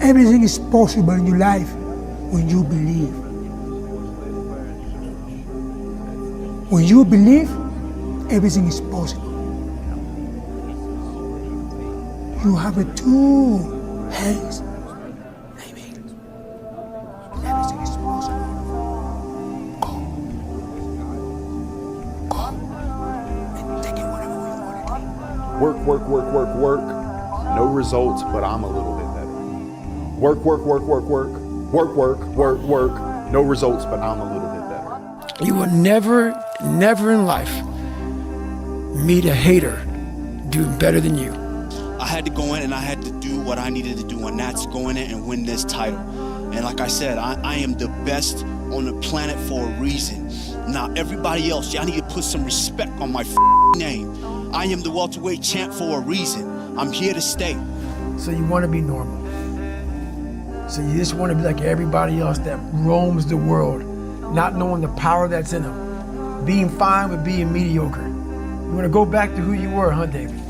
Everything is possible in your life when you believe. When you believe, everything is possible. You have two hands. Maybe everything is possible. Go. Go. And take it whatever you want to do. Work, work, work, work, work. No results, but I'm a little bit better. Work, work, work, work, work. Work, work, work, work. No results, but I'm a little bit better. You will never in life meet a hater doing better than you. I had to go in and I had to do what I needed to do, and that's go in and win this title. And like I said, I am the best on the planet for a reason. Now everybody else, y'all need to put some respect on my name. I am the welterweight champ for a reason. I'm here to stay. So you want to be normal. So you just want to be like everybody else that roams the world, not knowing the power that's in them. Being fine with being mediocre. You want to go back to who you were, huh, David?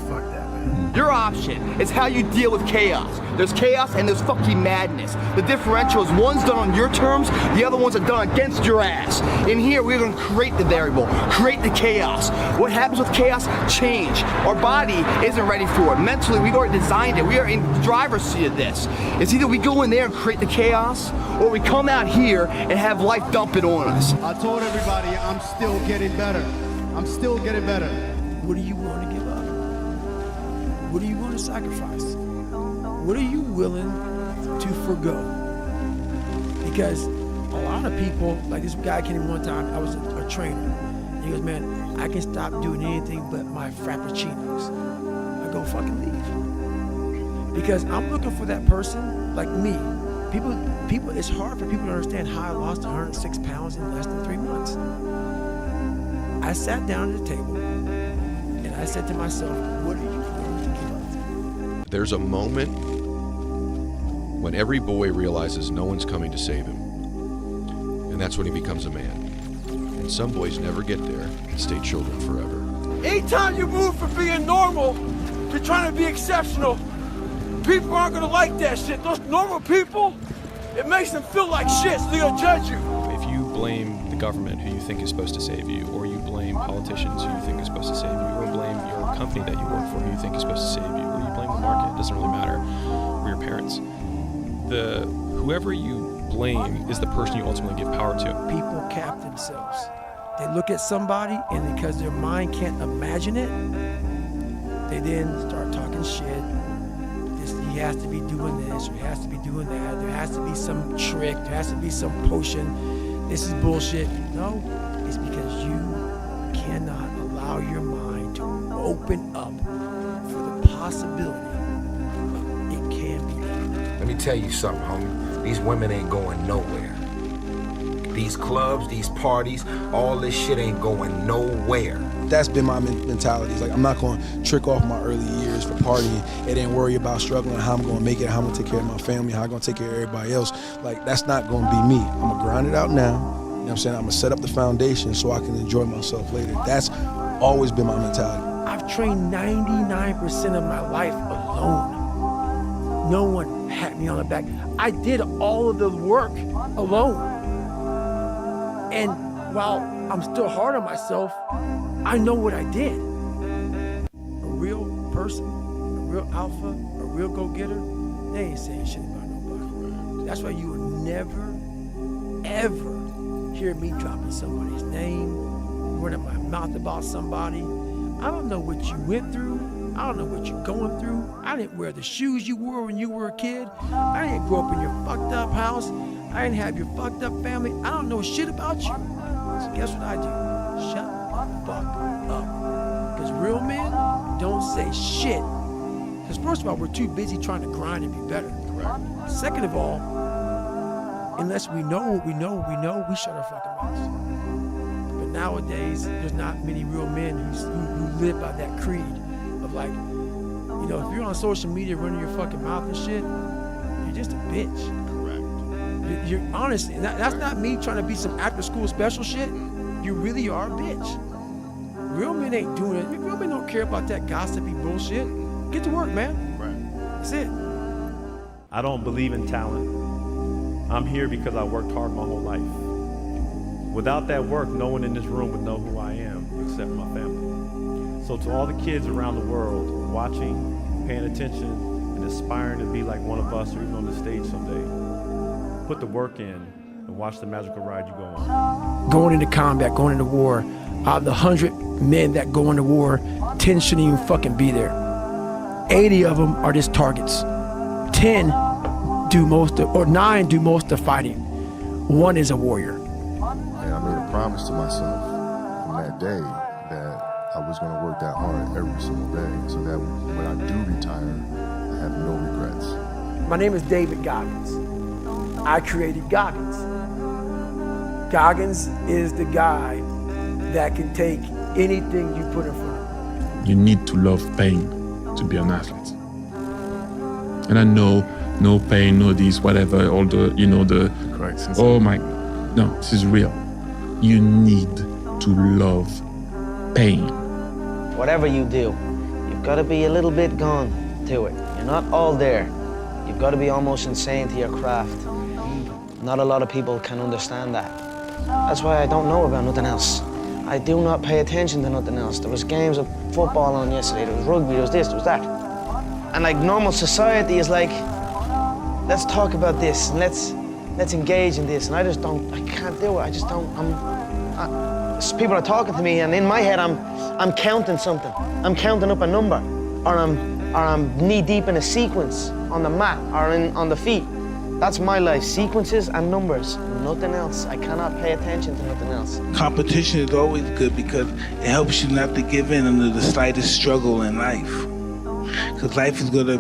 Fuck that, man. Your option is how you deal with chaos. There's chaos and there's fucking madness. The differential is one's done on your terms, the other ones are done against your ass. In here, we're gonna create the variable, create the chaos. What happens with chaos? Change. Our body isn't ready for it. Mentally, we've already designed it. We are in the driver's seat of this. It's either we go in there and create the chaos, or we come out here and have life dump it on us. I told everybody I'm still getting better. I'm still getting better. What do you want to give up? What do you want to sacrifice? What are you willing to forgo? Because a lot of people, like this guy came in one time, I was a trainer. And he goes, man, I can stop doing anything but my frappuccinos. I go, fucking leave. Because I'm looking for that person like me. People, it's hard for people to understand how I lost 106 pounds in less than 3 months. I sat down at the table and I said to myself, what are you willing to give up? There's a moment when every boy realizes no one's coming to save him. And that's when he becomes a man. And some boys never get there and stay children forever. Anytime you move from being normal to trying to be exceptional, people aren't gonna like that shit. Those normal people, it makes them feel like shit, so they're gonna judge you. If you blame the government who you think is supposed to save you, or you blame politicians who you think is supposed to save you, or blame your company that you work for who you think is supposed to save you, or you blame the market, it doesn't really matter, or your parents. Whoever you blame is the person you ultimately give power to. People cap themselves. They look at somebody, and because their mind can't imagine it, they then start talking shit. He has to be doing this, or he has to be doing that. There has to be some trick. There has to be some potion. This is bullshit. No, it's because you cannot allow your mind to open up for the possibility of it can be done. Let me tell you something, homie. These women ain't going nowhere. These clubs, these parties, all this shit ain't going nowhere. That's been my mentality. It's like, I'm not going to trick off my early years for partying and then worry about struggling, how I'm going to make it, how I'm going to take care of my family, how I'm going to take care of everybody else. Like, that's not going to be me. I'm going to grind it out now. You know what I'm saying? I'm going to set up the foundation so I can enjoy myself later. That's always been my mentality. I've trained 99% of my life alone. No one pat me on the back. I did all of the work alone. And while I'm still hard on myself, I know what I did. A real person, a real alpha, a real go-getter, they ain't saying shit about nobody. That's why you will never, ever hear me dropping somebody's name, running my mouth about somebody. I don't know what you went through. I don't know what you're going through. I didn't wear the shoes you wore when you were a kid. I didn't grow up in your fucked up house. I didn't have your fucked up family. I don't know shit about you. So guess what I do? Shut the fuck up. Because real men don't say shit. Because first of all, we're too busy trying to grind and be better. Correct. Second of all, unless we know what we know, we shut our fucking mouths. But nowadays, there's not many real men who live by that creed of like, you know, if you're on social media running your fucking mouth and shit, you're just a bitch. You're honestly, that's not me trying to be some after school special shit. You really are a bitch. Real men ain't doing it. Real men don't care about that gossipy bullshit. Get to work, man. Right. That's it. I don't believe in talent. I'm here because I worked hard my whole life. Without that work, no one in this room would know who I am except my family. So to all the kids around the world watching, paying attention, and aspiring to be like one of us or even on the stage someday, put the work in and watch the magical ride you go on. Going into combat, going into war, out of the 100 men that go into war, 10 shouldn't even fucking be there. 80 of them are just targets. 10 do most of, or 9 do most of fighting. 1 is a warrior. And I made a promise to myself on that day that I was gonna work that hard every single day so that when I do retire, I have no regrets. My name is David Goggins. I created Goggins. Goggins is the guy that can take anything you put in front of him. You need to love pain to be an athlete. And I know no pain, no this, whatever, all the, you know, the, correct. Oh my, no, this is real. You need to love pain. Whatever you do, you've got to be a little bit gone to it. You're not all there. You've got to be almost insane to your craft. Not a lot of people can understand that. That's why I don't know about nothing else. I do not pay attention to nothing else. There was games of football on yesterday, there was rugby, there was this, there was that. And like normal society is like, let's talk about this, and let's engage in this. And I can't do it, I just don't, people are talking to me, and in my head I'm counting something. I'm counting up a number, or I'm knee deep in a sequence on the mat, or on the feet. That's my life, sequences and numbers, nothing else. I cannot pay attention to nothing else. Competition is always good because it helps you not to give in under the slightest struggle in life. Because life is gonna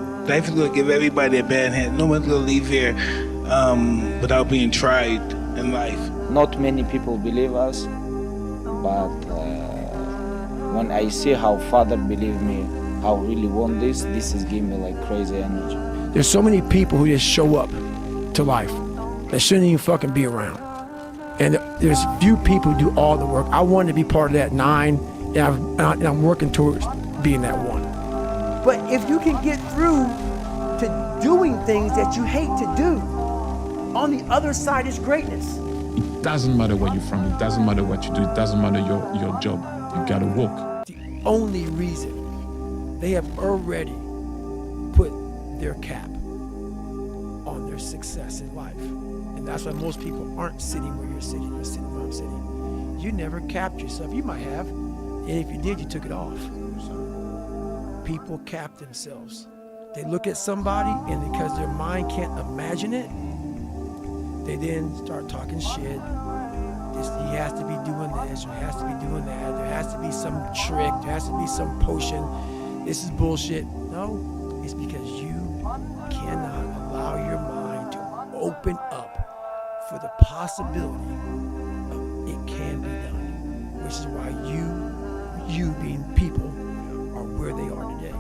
give everybody a bad hand. No one's gonna leave here without being tried in life. Not many people believe us, but when I see how Father believe me, how really want this is giving me like crazy energy. There's so many people who just show up to life that shouldn't even fucking be around. And there's few people who do all the work. I wanted to be part of that 9, and I'm working towards being that 1. But if you can get through to doing things that you hate to do, on the other side is greatness. It doesn't matter where you're from, it doesn't matter what you do, it doesn't matter your job. You gotta work. The only reason they have already put their cap on their success in life. And that's why most people aren't sitting where you're sitting or sitting where I'm sitting. You never capped yourself. You might have, and if you did, you took it off. People cap themselves. They look at somebody, and because their mind can't imagine it, they then start talking shit. He has to be doing this, or he has to be doing that. There has to be some trick. There has to be some potion. This is bullshit. No, it's because you cannot allow your mind to open up for the possibility of it can be done, which is why you being people are where they are today.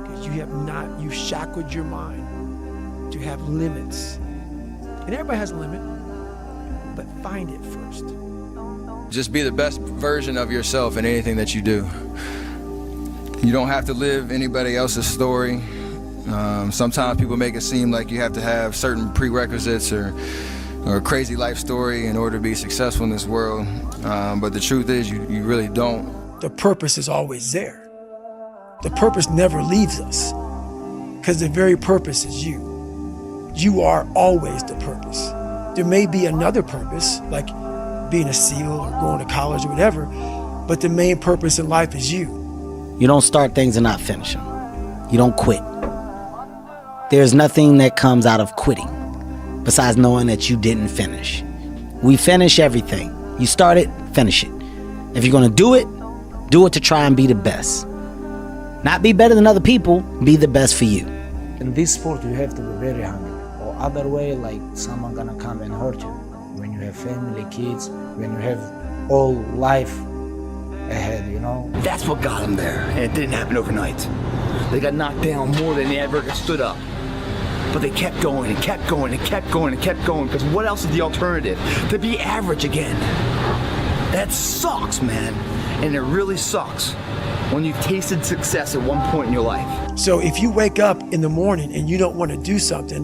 Because you've shackled your mind to have limits. And everybody has a limit, but find it first. Just be the best version of yourself in anything that you do. You don't have to live anybody else's story. Sometimes people make it seem like you have to have certain prerequisites or a crazy life story in order to be successful in this world. But the truth is, you really don't. The purpose is always there. The purpose never leaves us, because the very purpose is you. You are always the purpose. There may be another purpose, like being a SEAL or going to college or whatever, but the main purpose in life is you. You don't start things and not finish them. You don't quit. There's nothing that comes out of quitting besides knowing that you didn't finish. We finish everything. You start it, finish it. If you're gonna do it to try and be the best. Not be better than other people, be the best for you. In this sport, you have to be very hungry. Or other way, like someone gonna come and hurt you. When you have family, kids, when you have all life ahead, you know? That's what got them there, and it didn't happen overnight. They got knocked down more than they ever stood up. But they kept going and kept going and kept going and kept going, because what else is the alternative? To be average again. That sucks, man. And it really sucks when you've tasted success at one point in your life. So if you wake up in the morning and you don't want to do something,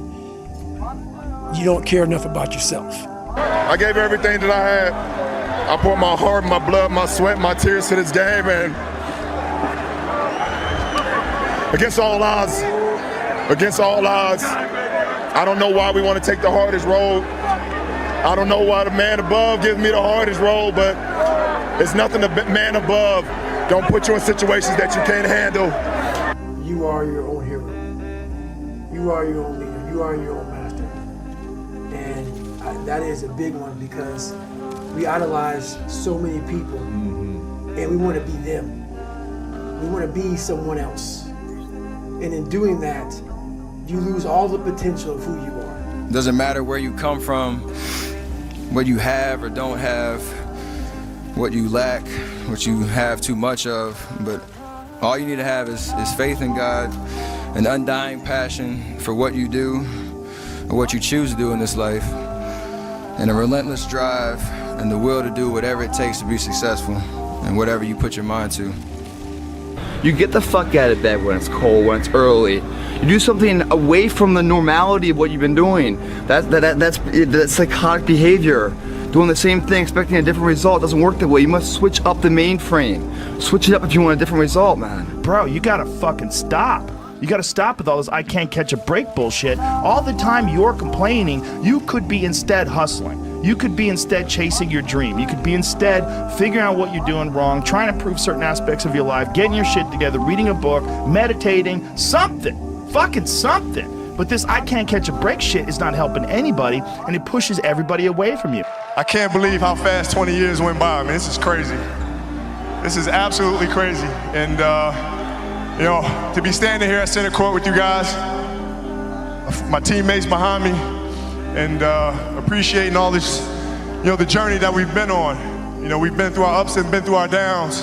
you don't care enough about yourself. I gave everything that I had. I poured my heart, my blood, my sweat, my tears to this game, and against all odds, I don't know why we want to take the hardest road. I don't know why the man above gives me the hardest road, but it's nothing the man above don't put you in situations that you can't handle. You are your own hero. You are your own leader. You are your own master. And that is a big one because we idolize so many people and we want to be them. We want to be someone else. And in doing that, you lose all the potential of who you are. Doesn't matter where you come from, what you have or don't have, what you lack, what you have too much of, but all you need to have is faith in God, an undying passion for what you do or what you choose to do in this life, and a relentless drive and the will to do whatever it takes to be successful and whatever you put your mind to. You get the fuck out of bed when it's cold, when it's early. You do something away from the normality of what you've been doing. That's psychotic behavior. Doing the same thing, expecting a different result doesn't work that way. You must switch up the mainframe. Switch it up if you want a different result, man. Bro, you gotta fucking stop. You gotta stop with all this I can't catch a break bullshit. All the time you're complaining, you could be instead hustling. You could be instead chasing your dream. You could be instead figuring out what you're doing wrong, trying to improve certain aspects of your life, getting your shit together, reading a book, meditating, something. Fucking something. But this I can't catch a break shit is not helping anybody, and it pushes everybody away from you. I can't believe how fast 20 years went by. I mean, this is crazy. This is absolutely crazy. And, you know, to be standing here at center court with you guys, my teammates behind me, and appreciating all this, you know, the journey that we've been on. You know, we've been through our ups and been through our downs.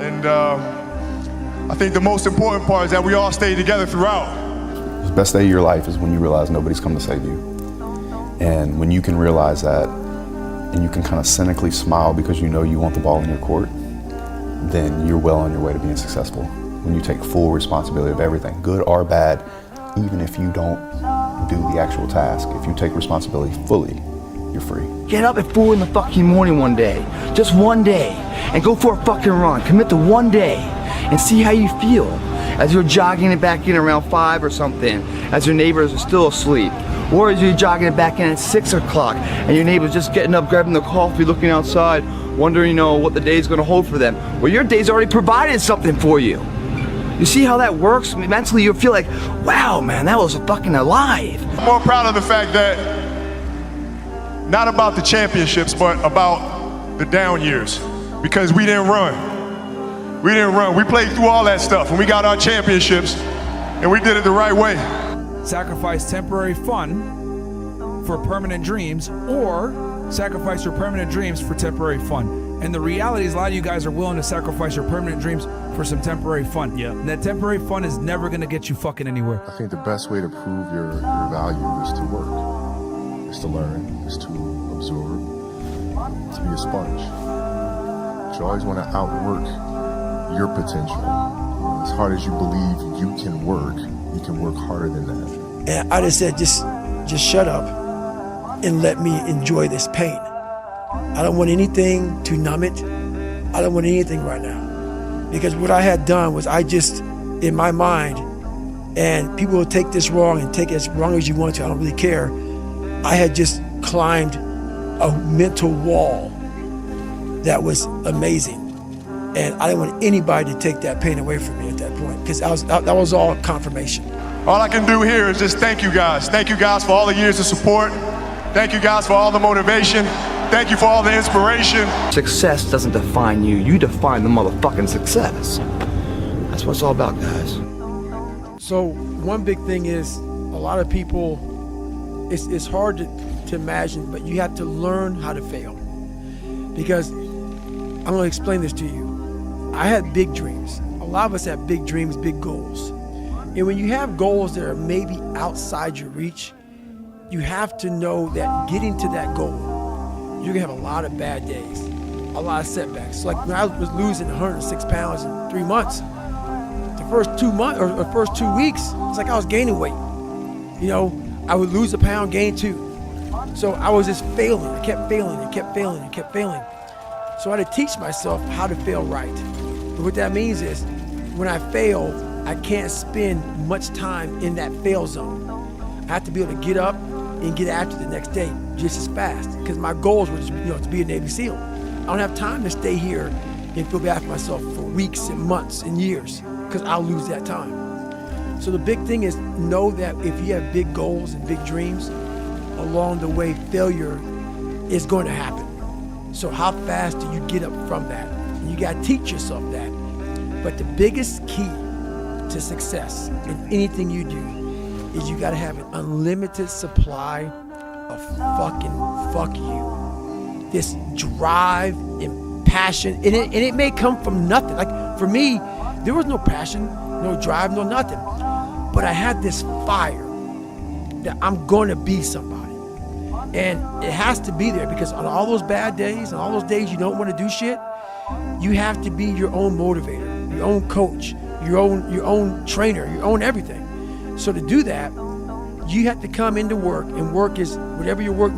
And I think the most important part is that we all stayed together throughout. The best day of your life is when you realize nobody's come to save you. And when you can realize that, and you can kind of cynically smile because you know you want the ball in your court, then you're well on your way to being successful. When you take full responsibility of everything, good or bad, even if you don't do the actual task, if you take responsibility fully, you're free. Get up at 4 in the fucking morning one day, just one day, and go for a fucking run. Commit to one day and see how you feel as you're jogging it back in around 5 or something, as your neighbors are still asleep. Or as you're jogging it back in at 6 o'clock and your neighbor's just getting up, grabbing the coffee, looking outside, wondering, you know, what the day's gonna hold for them. Well, your day's already provided something for you. You see how that works? Mentally, you feel like, wow, man, that was fucking alive. I'm more proud of the fact that, not about the championships, but about the down years. Because we didn't run. We didn't run. We played through all that stuff and we got our championships and we did it the right way. Sacrifice temporary fun for permanent dreams, or sacrifice your permanent dreams for temporary fun. And the reality is a lot of you guys are willing to sacrifice your permanent dreams for some temporary fun. Yeah. And that temporary fun is never gonna get you fucking anywhere. I think the best way to prove your value is to work, is to learn, is to absorb, to be a sponge. But you always want to outwork your potential. As hard as you believe you can work harder than that. And I just said, just shut up and let me enjoy this pain. I don't want anything to numb it. I don't want anything right now. Because what I had done was I just, in my mind, and people will take this wrong and take it as wrong as you want to, I don't really care. I had just climbed a mental wall that was amazing. And I didn't want anybody to take that pain away from me at that point, because that was all confirmation. All I can do here is just thank you guys. Thank you guys for all the years of support. Thank you guys for all the motivation. Thank you for all the inspiration. Success doesn't define you. You define the motherfucking success. That's what it's all about, guys. So one big thing is, a lot of people, it's hard to imagine, but you have to learn how to fail. Because I'm gonna explain this to you. I had big dreams. A lot of us have big dreams, big goals. And when you have goals that are maybe outside your reach, you have to know that getting to that goal, you're gonna have a lot of bad days. a lot of setbacks. So like when I was losing 106 pounds in 3 months, the first 2 months or first 2 weeks, it's like I was gaining weight. You know, I would lose a pound, gain 2. So I was just failing. I kept failing and kept failing and kept failing. So I had to teach myself how to fail right. And what that means is when I fail, I can't spend much time in that fail zone. I have to be able to get up and get after the next day just as fast, because my goals were to be a Navy SEAL. I don't have time to stay here and feel bad for myself for weeks and months and years, because I'll lose that time. So the big thing is know that if you have big goals and big dreams, along the way failure is going to happen. So how fast do you get up from that? And you got to teach yourself that. But the biggest key to success in anything you do is you got to have an unlimited supply of fuck you. This drive and passion, and it may come from nothing. Like for me, there was no passion, no drive, no nothing. But I had this fire that I'm going to be somebody. And it has to be there, because on all those bad days and all those days you don't want to do shit, you have to be your own motivator, your own coach, your own trainer, your own everything. So to do that, you have to come into work, and work is whatever your work